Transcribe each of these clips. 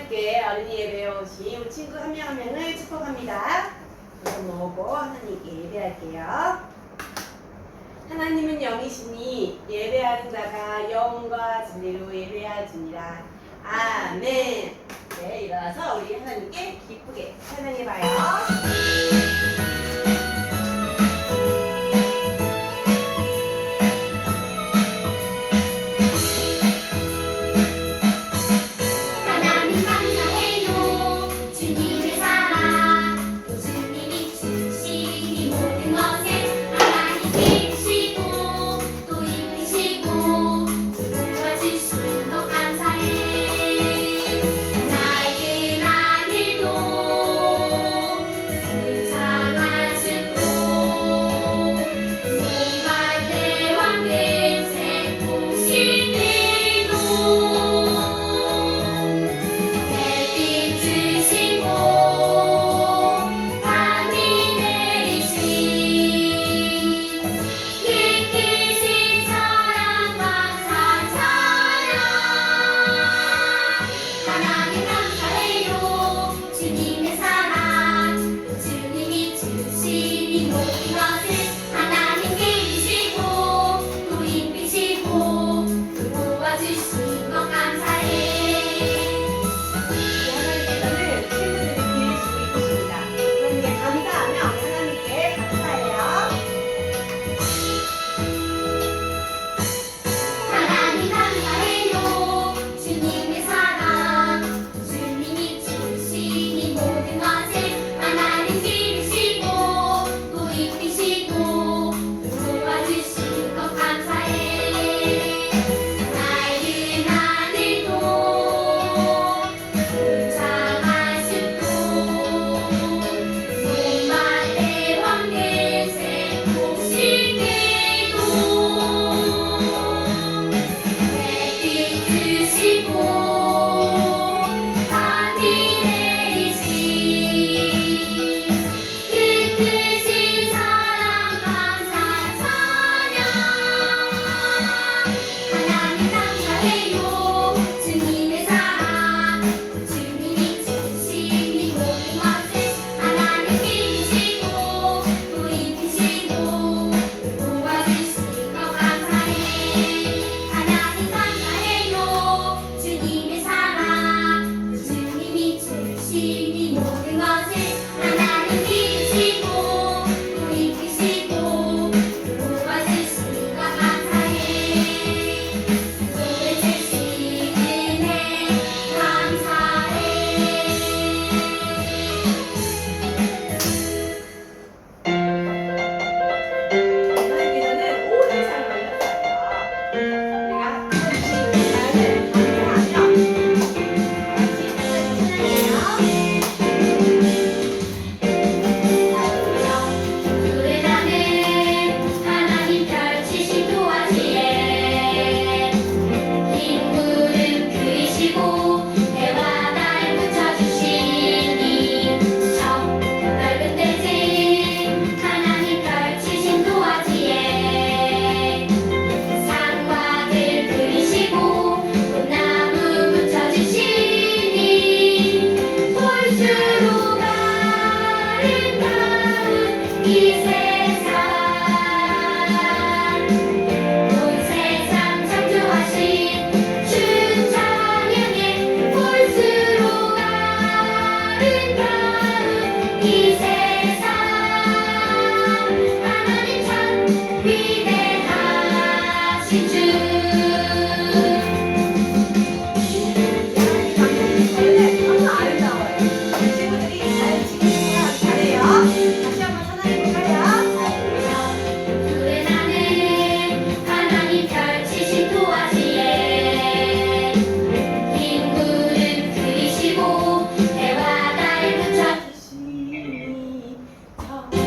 하나님께 어린이 예배에 오신 우리 친구 한 명 한 명을 축복합니다. 우선 모으고 하나님께 예배할게요. 하나님은 영이시니 예배하는 자가 영과 진리로 예배하지니라. 아멘. 네, 일어나서 우리 하나님께 기쁘게 찬양해봐요.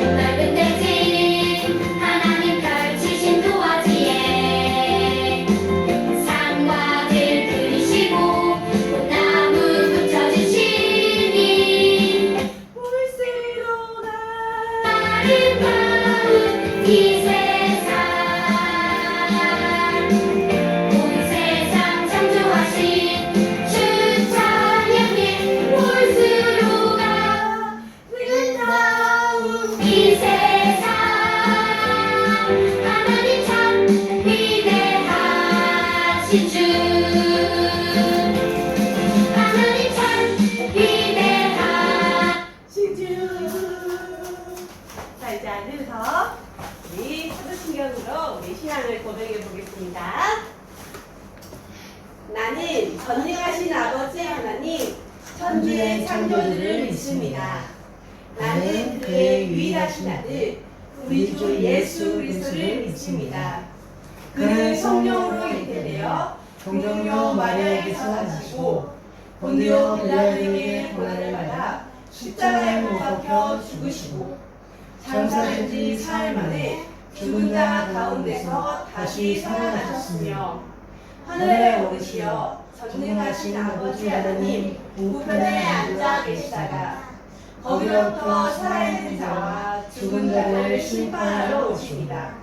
넓은 대지 하나님 별 하나님 참 위대하신 주 하나님 참 위대하신 자, 이제 앉으셔서 우리 사도신경으로 우리 신앙을 고백해 보겠습니다. 나는 전능하신 아버지 하나님 천지의 창조주를 믿습니다. 나는 그의 유일하신 아들 우리 주 예수 그리스도를 믿습니다. 그는 성령으로 잉태되어 동정녀 마리아에게서 나시고 본디오 빌라도에게 고난을 받아 십자가에 못 박혀 죽으시고 장사된 지 사흘 만에 죽은 자 가운데서 다시 살아나셨으며 하늘에 오르시어 전능하신 아버지 하나님 우편에 앉아 계시다가 거기로부터 살아있는 자와 죽은 자를 심판하러 오십니다.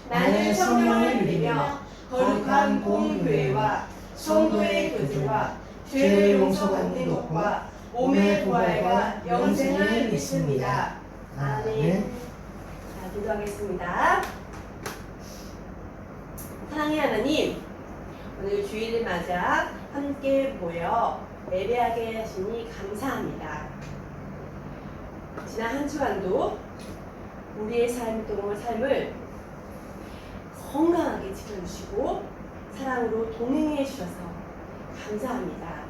나는 성령을 믿으며 거룩한 공교회와 성도의 교제와 죄를 용서받는 것과 몸의 부활과 영생을 믿습니다. 아멘. 자, 기도하겠습니다. 사랑의 하나님, 오늘 주일을 맞아 함께 모여 예배하게 하시니 감사합니다. 지난 한 주간도 우리의 삶을 건강하게 지켜주시고 사랑으로 동행해 주셔서 감사합니다.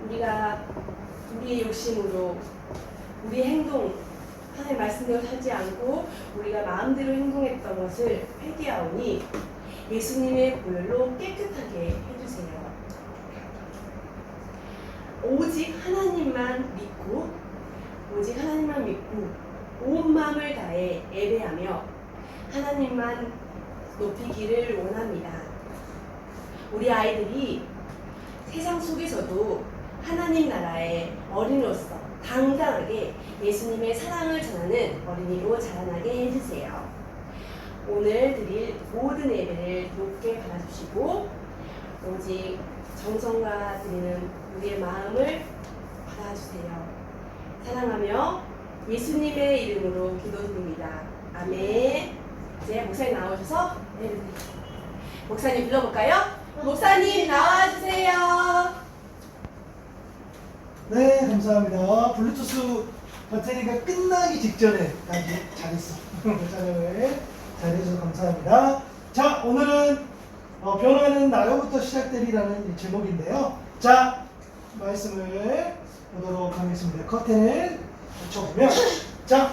우리가 우리의 욕심으로 우리의 행동, 하나님 말씀대로 살지 않고 우리가 마음대로 행동했던 것을 회개하오니 예수님의 보혈로 깨끗하게 해주세요. 오직 하나님만 믿고 온 마음을 다해 예배하며 하나님만 높이기를 원합니다. 우리 아이들이 세상 속에서도 하나님 나라의 어린이로서 당당하게 예수님의 사랑을 전하는 어린이로 자라나게 해주세요. 오늘 드릴 모든 예배를 높게 받아주시고 오직 정성과 드리는 우리의 마음을 받아주세요. 사랑하며 예수님의 이름으로 기도드립니다. 아멘. 이제 목사님 나오셔서 예배를 드릴게요. 목사님 불러볼까요? 목사님 나와주세요. 네, 감사합니다. 블루투스 배터리가 끝나기 직전에까지 잘했어. 촬영을 잘해주셔서 감사합니다. 자, 오늘은 변화는 나로부터 시작되리라는 제목인데요. 자, 말씀을 보도록 하겠습니다. 커튼을 닫혀보면, 자,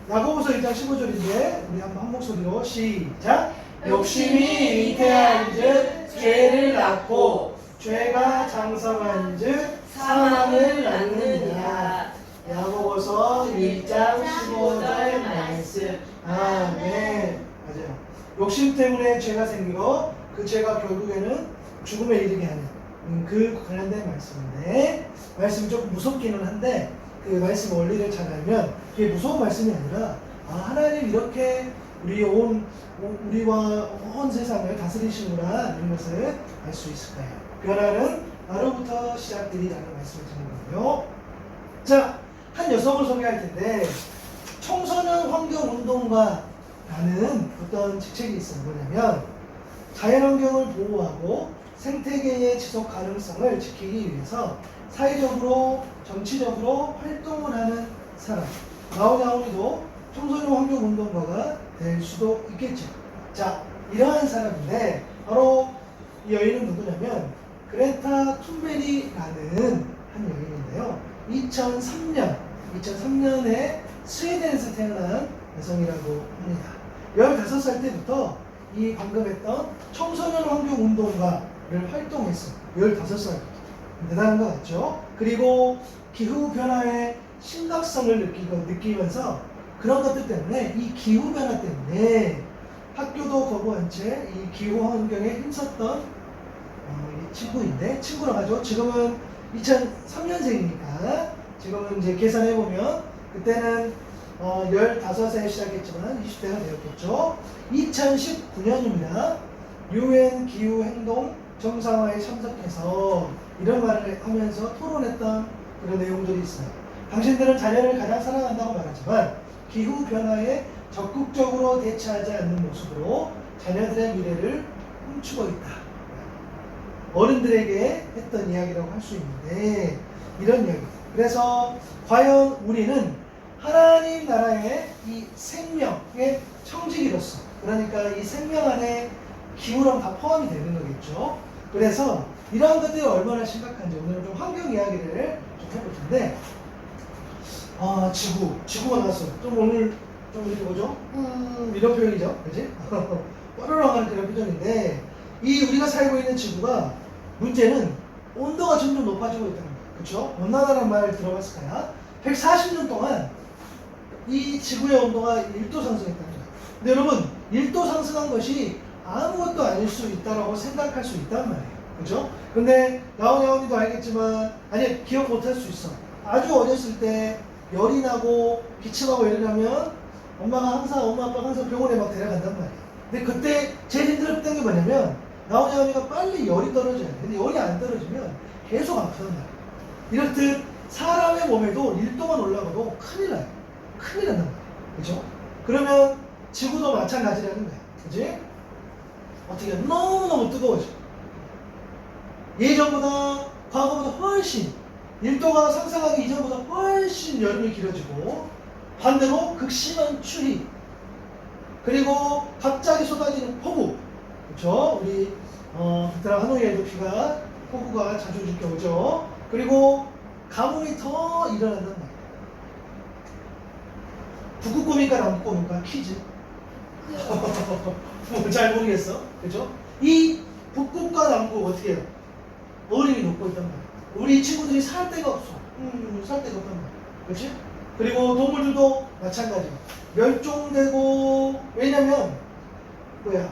야고보서 1장 15절인데 우리 한번 한 목소리로 시작. 욕심이 잉태한즉 죄를 낳고 죄가 장성한즉 사망을 낳느니라. 야고보서 1장 15절 말씀. 아멘. 맞아요. 욕심 때문에 죄가 생기고 그 죄가 결국에는 죽음에 이르게 하는 그 관련된 말씀인데, 말씀이 조금 무섭기는 한데 그 말씀 원리를 잘 알면 그게 무서운 말씀이 아니라 하나님 이렇게 우리와 온 세상을 다스리시구나 이런 것을 알 수 있을 거예요. 변화는 나로부터 시작되리라는 말씀을 드리는 거예요. 자, 한 여성을 소개할 텐데 청소년 환경운동가라는 어떤 직책이 있어요. 뭐냐면 자연환경을 보호하고 생태계의 지속 가능성을 지키기 위해서 사회적으로 정치적으로 활동을 하는 사람. 나오나오니도 청소년 환경운동가가 될 수도 있겠죠. 자, 이러한 사람인데 바로 이 여인은 누구냐면 그레타 툰베리라는 한 여인인데요. 2003년에 스웨덴에서 태어난 여성이라고 합니다. 15살 때부터 이 방금 했던 청소년 환경운동가를 활동했어요. 15살부터. 대단한 것 같죠? 그리고 기후변화의 심각성을 느끼면서 그런 것들 때문에 이 기후변화 때문에 학교도 거부한 채 이 기후 환경에 힘썼던 친구라고 하죠. 지금은 2003년생이니까 지금은 이제 계산해보면 그때는 15세 시작했지만 20대가 되었겠죠. 2019년입니다. UN 기후행동 정상화에 참석해서 이런 말을 하면서 토론했던 그런 내용들이 있어요. 당신들은 자연을 가장 사랑한다고 말하지만 기후변화에 적극적으로 대처하지 않는 모습으로 자녀들의 미래를 훔치고 있다. 어른들에게 했던 이야기라고 할 수 있는데 이런 이야기. 그래서 과연 우리는 하나님 나라의 이 생명의 청지기로서, 그러니까 이 생명 안에 기후랑 다 포함이 되는 거겠죠. 그래서 이러한 것들이 얼마나 심각한지 오늘 좀 환경 이야기를 좀 해볼 텐데, 지구가 나왔어. 좀 오늘 좀 이렇게 뭐죠? 이런 표현이죠, 그지? 뻐르렁하는 그런 표정인데, 이 우리가 살고 있는 지구가 문제는 온도가 점점 높아지고 있다는 거예요. 그렇죠? 온난화라는 말 들어봤을까요? 140년 동안 이 지구의 온도가 1도 상승했다는 거예요. 근데 여러분, 1도 상승한 것이 아무것도 아닐 수 있다라고 생각할 수 있단 말이에요. 그죠? 근데 나온이도 알겠지만, 아니, 기억 못 할 수 있어. 아주 어렸을 때 열이 나고 기침하고 열이 나면 엄마 아빠가 항상 병원에 막 데려간단 말이에요. 근데 그때 제일 힘들었던 게 뭐냐면, 나온이가 빨리 열이 떨어져야 돼. 근데 열이 안 떨어지면 계속 아프단 말이에요. 이렇듯 사람의 몸에도 1도만 올라가도 큰일 나요. 큰일 난단 말이에요. 그죠? 그러면 지구도 마찬가지라는 거예요. 그지? 어떻게 너무너무 뜨거워져. 예전보다, 과거보다 훨씬 1도가 상승하기 이전보다 훨씬 여름이 길어지고, 반대로 극심한 추위, 그리고 갑자기 쏟아지는 폭우. 그렇죠? 우리 베트남 하노이에도 폭우가 자주 이렇게 오죠. 그리고 가뭄이 더 일어난단 말이에요. 북극곰일까 남극곰일까 퀴즈. 잘 모르겠어. 그죠? 이 북극과 남극 어떻게 해요? 어림이 높고 있단 말이에요. 우리 친구들이 살 데가 없어. 살 데가 없단 말이에요. 그렇지? 그리고 동물들도 마찬가지야. 멸종되고, 왜냐면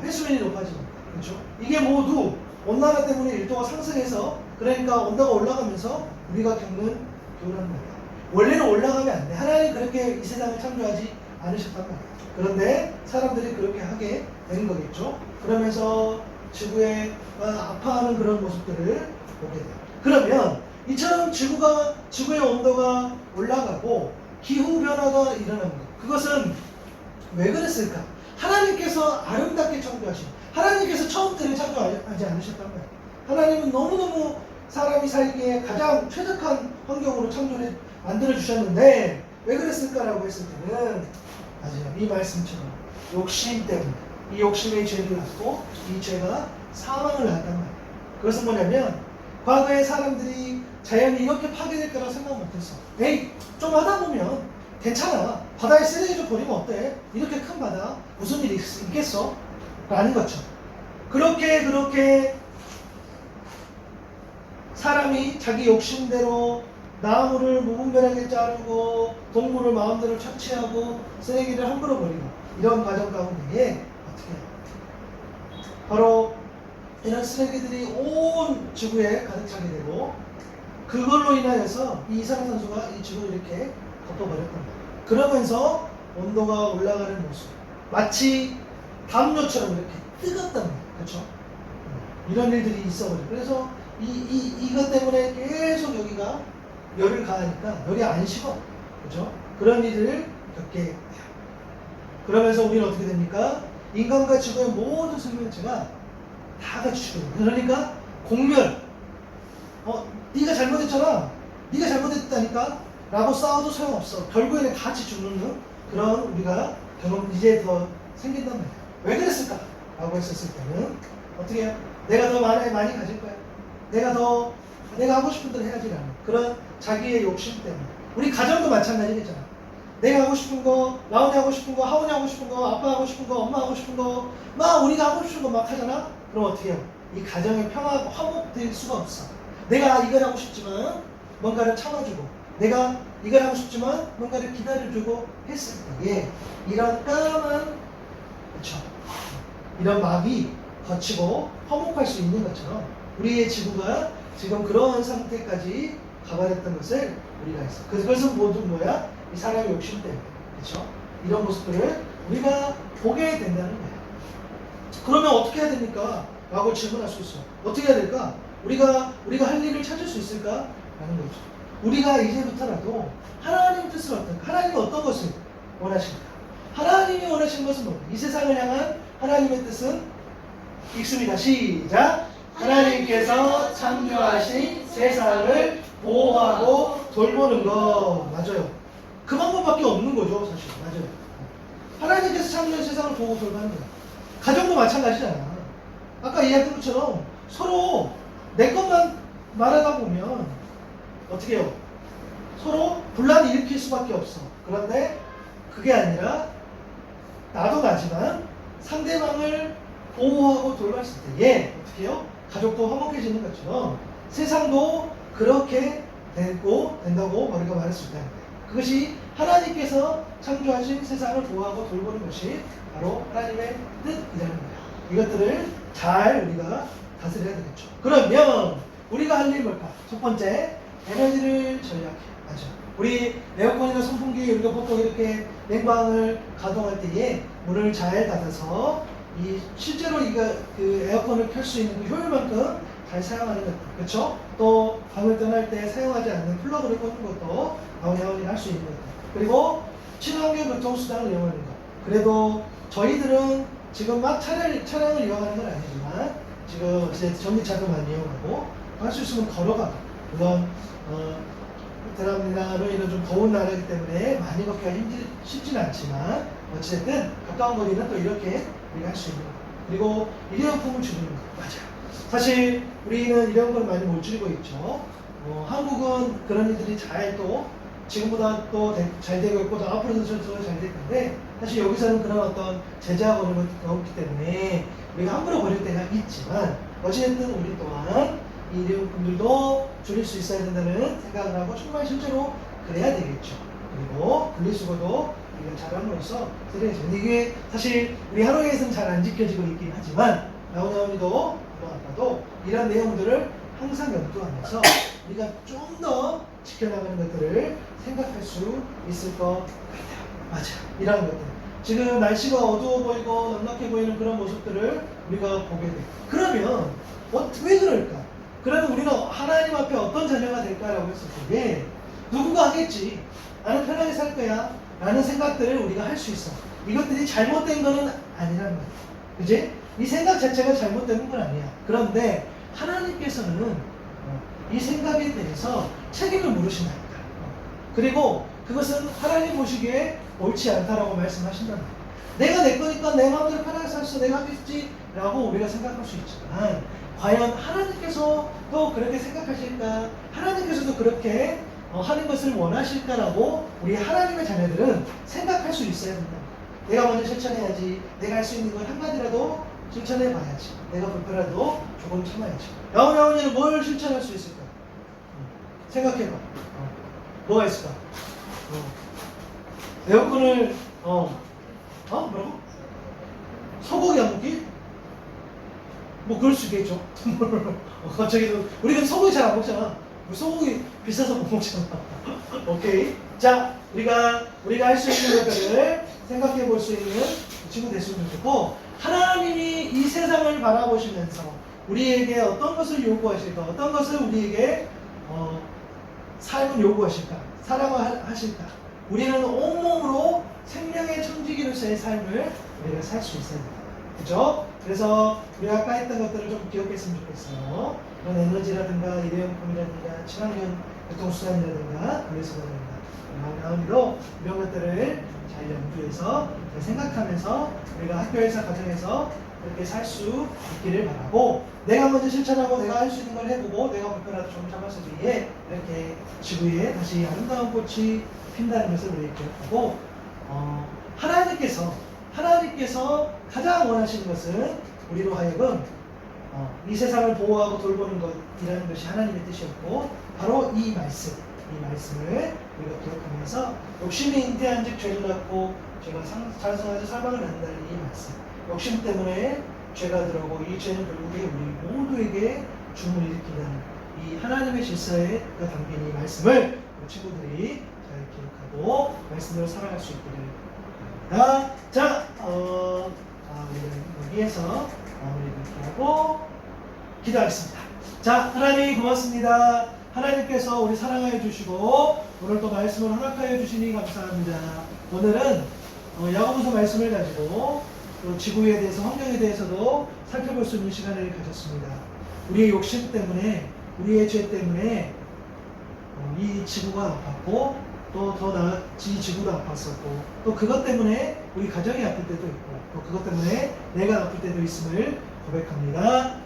해수면이 높아지니까. 그렇죠? 이게 모두 온난화 때문에 1도가 상승해서, 그러니까 온도가 올라가면서 우리가 겪는 교훈한 말이야. 원래는 올라가면 안 돼. 하나님 그렇게 이 세상을 창조하지 않으셨단 말이야. 그런데 사람들이 그렇게 하게 되는 거겠죠. 그러면서 지구가 아파하는 그런 모습들을 보게 돼요. 그러면 이처럼 지구의 온도가 올라가고 기후 변화가 일어나는 것, 그것은 왜 그랬을까? 하나님께서 아름답게 창조하신, 하나님께서 처음부터 창조하지 않으셨단 말이에요. 하나님은 너무너무 사람이 살기에 가장 최적한 환경으로 창조를 만들어 주셨는데 왜 그랬을까라고 했을 때는, 맞아요, 이 말씀처럼 욕심 때문에, 이 욕심의 죄를 낳고 이 죄가 사망을 낳았단 말이에요. 그것은 뭐냐면, 과거에 사람들이 자연이 이렇게 파괴될 거라고 생각 못했어. 에이, 좀 하다 보면 괜찮아. 바다에 쓰레기 좀 버리면 어때? 이렇게 큰 바다 무슨 일이 있겠어? 라는 거죠. 그렇게 사람이 자기 욕심대로 나무를 무분별하게 자르고 동물을 마음대로 착취하고 쓰레기를 함부로 버리고, 이런 과정 가운데에 어떻게 해요? 바로 이런 쓰레기들이 온 지구에 가득 차게 되고, 그걸로 인하여서 이 이산화탄소가 이 지구를 이렇게 덮어버렸단 말이에요. 그러면서 온도가 올라가는 모습, 마치 담요처럼 이렇게 뜨겁단 말이에요. 그렇죠? 이런 일들이 있어버려요. 그래서 이것 때문에 계속 여기가 열을 가하니까 열이 안 식어. 그렇죠? 그런 일을 겪게 돼요. 그러면서 우리는 어떻게 됩니까? 인간과 지구의 모든 생명체가 다 같이 죽어요. 그러니까 공멸. 네가 잘못했잖아. 네가 잘못했다니까. 라고 싸워도 소용없어. 결국에는 같이 죽는 그런 우리가 경험 이제 더 생긴단 말이야. 왜 그랬을까? 라고 했었을 때는 어떻게 해요? 내가 더 많이 가질 거야. 내가 하고 싶은 대로 해야지라는 그런 자기의 욕심 때문에. 우리 가정도 마찬가지겠잖아. 내가 하고 싶은 거, 라온이 하고 싶은 거, 하온이 하고 싶은 거, 아빠 하고 싶은 거, 엄마 하고 싶은 거, 막 우리가 하고 싶은 거 막 하잖아? 그럼 어떻게 해요? 이 가정의 평화가 화목될 수가 없어. 내가 이걸 하고 싶지만 뭔가를 참아주고, 내가 이걸 하고 싶지만 뭔가를 기다려주고 했을 때에 이런 까만, 그쵸, 이런 마비 거치고 화목할 수 있는 것처럼 우리의 지구가 지금 그런 상태까지 가버렸던 것을 우리가 했어. 그것은 모두 뭐야? 이 사람의 욕심 때문에. 그쵸? 이런 모습들을 우리가 보게 된다는 거예요. 그러면 어떻게 해야 됩니까? 라고 질문할 수 있어. 어떻게 해야 될까? 우리가 할 일을 찾을 수 있을까? 라는 거죠. 우리가 이제부터라도 하나님 뜻을 어떨까? 하나님은 어떤 것을 원하실까? 하나님이 원하시는 것은 뭐예요? 이 세상을 향한 하나님의 뜻은 읽습니다. 시작. 하나님께서 창조하신 세상을 보호하고 돌보는 것. 맞아요. 그 방법밖에 없는 거죠, 사실. 맞아요. 하나님께서 창조한 세상을 보고 돌보는 거야. 가정도 마찬가지잖아. 아까 이야기한 것처럼 서로 내 것만 말하다 보면 어떻게 해요? 서로 분란을 일으킬 수밖에 없어. 그런데 그게 아니라 나도 나지만 상대방을 보호하고 돌봤을 때에 어떻게 해요? 가족도 화목해지는 것처럼 세상도 그렇게 된다고 우리가 말할 수 있다는 거예요. 그것이 하나님께서 창조하신 세상을 보호하고 돌보는 것이 바로 하나님의 뜻이라는 거예요. 이것들을 잘 우리가 다스려야 되겠죠. 그러면 우리가 할 일이 뭘까? 첫 번째, 에너지를 절약해. 맞아. 우리 에어컨이나 선풍기 우리가 보통 이렇게 냉방을 가동할 때에 문을 잘 닫아서 실제로 그 에어컨을 켤 수 있는 그 효율만큼 잘 사용하는 것들, 그렇죠? 또 방을 떠날 때 사용하지 않는 플러그를 꽂는 것도 나오냐오니 할 수 있는 것들. 그리고 친환경 교통수단을 이용하는 것. 그래도 저희들은 지금 막 차량을 이용하는 건 아니지만 지금 이제 전기차도 많이 이용하고 할 수 있으면 걸어가고, 물론 베트남이나 이런 좀 더운 나라이기 때문에 많이 걷기가 쉽지는 않지만 어쨌든 가까운 거리는 또 이렇게 우리가 할 수 있는 거. 그리고 일회용품을 줄이는 거. 맞아요. 사실 우리는 이런 걸 많이 못 줄이고 있죠. 한국은 그런 일들이 잘 또 지금보다 또 잘 되고 있고 또 앞으로도 잘 될 건데, 사실 여기서는 그런 어떤 제재하고 이런 것들이 없기 때문에 우리가 함부로 버릴 때가 있지만 어쨌든 우리 또한 이 일회용품들도 줄일 수 있어야 된다는 생각을 하고 정말 실제로 그래야 되겠죠. 그리고 분리수거도 우리가 잘함으로써 이게 사실 우리 하루에서는 잘 안 지켜지고 있긴 하지만 나오나오니도 엄마 아빠도 이런 내용들을 항상 염두하면서 우리가 좀 더 지켜나가는 것들을 생각할 수 있을 것 같아요. 맞아. 이런 것들. 지금 날씨가 어두워 보이고 넉넉해 보이는 그런 모습들을 우리가 보게 돼. 그러면 왜 그럴까? 그러면 우리는 하나님 앞에 어떤 자녀가 될까라고 했을 때 누군가 하겠지. 나는 편하게 살 거야 라는 생각들을 우리가 할 수 있어. 이것들이 잘못된 거는 아니라는 거야. 그지? 이 생각 자체가 잘못되는 건 아니야. 그런데 하나님께서는 이 생각에 대해서 책임을 물으신답니다. 그리고 그것은 하나님 보시기에 옳지 않다라고 말씀하신단 말이에요. 내가 내 거니까 내 마음대로 편하게 살수 내가 하겠지 라고 우리가 생각할 수 있지만 과연 하나님께서도 그렇게 생각하실까? 하나님께서도 그렇게 하는 것을 원하실까라고 우리 하나님의 자녀들은 생각할 수 있어야 된다. 내가 먼저 실천해야지. 내가 할 수 있는 걸 한마디라도 실천해봐야지. 내가 불편해도 조금 참아야지. 야옹야옹이는 뭘 실천할 수 있을까? 생각해봐. 뭐가 있을까? 에어컨을 뭐라고? 소고기 안 먹기? 뭐 그럴 수 있겠죠. 갑자기 우리가 소고기 잘 안 먹잖아. 소고기 비싸서 못 먹잖아. 오케이. 자, 우리가 할 수 있는 것들을 생각해 볼 수 있는 친구 됐으면 좋겠고, 하나님이 이 세상을 바라보시면서 우리에게 어떤 것을 요구하실까, 어떤 것을 우리에게 삶을 요구하실까, 사랑을 하실까. 우리는 온몸으로 생명의 청지기로서의 삶을 우리가 살 수 있어야 됩니다. 그죠? 그래서 우리가 아까 했던 것들을 좀 기억했으면 좋겠어요. 이런 에너지라든가 일회용품이라든가 친환경 교통수단이라든가 분리수거라든가 마음으로 이런 것들을 잘 염두해서 잘 생각하면서 우리가 학교에서 가정에서 그렇게 살 수 있기를 바라고, 내가 먼저 실천하고 내가 할 수 있는 걸 해보고 내가 불편하도 좀 참았을 때에 이렇게 지구에 다시 아름다운 꽃이 핀다는 것을 우리 기억하고, 하나님께서 가장 원하시는 것은 우리로 하여금 이 세상을 보호하고 돌보는 것이라는 것이 하나님의 뜻이었고, 바로 이 말씀을 우리가 기억하면서 욕심이 잉태한즉 죄를 낳고 죄가 장성하여 사망을 낳는다는 이 말씀, 욕심 때문에 죄가 들어오고 이 죄는 결국에 우리 모두에게 죽음을 일으킨다는 이 하나님의 질서에 담긴 이 말씀을 우리 친구들이 잘 기억하고 말씀대로 살아갈 수 있기를 바랍니다. 자, 우리는 여기에서 마무리를 이렇게 하고 기도하겠습니다. 자, 하나님 고맙습니다. 하나님께서 우리 사랑하여 주시고 오늘 또 말씀을 허락하여 주시니 감사합니다. 오늘은 야고보서 말씀을 가지고 또 지구에 대해서 환경에 대해서도 살펴볼 수 있는 시간을 가졌습니다. 우리의 욕심 때문에 우리의 죄 때문에 이 지구가 아팠고 또 더 나아지 지구도 아팠었고 또 그것 때문에 우리 가정이 아플 때도 있고 또 그것 때문에 내가 아플 때도 있음을 고백합니다.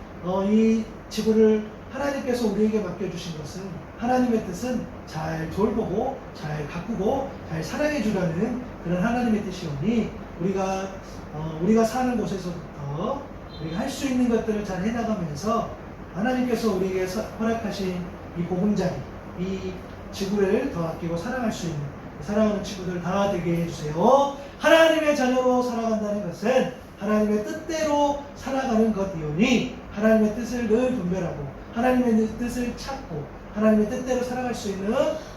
이 지구를 하나님께서 우리에게 맡겨주신 것은 하나님의 뜻은 잘 돌보고 잘 가꾸고 잘 사랑해 주라는 그런 하나님의 뜻이오니 우리가 사는 곳에서부터 우리가 할 수 있는 것들을 잘 해나가면서 하나님께서 우리에게 허락하신 이 보금자리 이 지구를 더 아끼고 사랑할 수 있는 사랑하는 친구들 다 되게 해주세요. 하나님의 자녀로 살아간다는 것은 하나님의 뜻대로 살아가는 것이오니 하나님의 뜻을 늘 분별하고 하나님의 뜻을 찾고 하나님의 뜻대로 살아갈 수 있는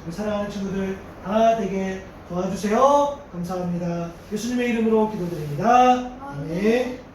우리 사랑하는 친구들 다 되게 도와주세요. 감사합니다. 예수님의 이름으로 기도드립니다. 아멘.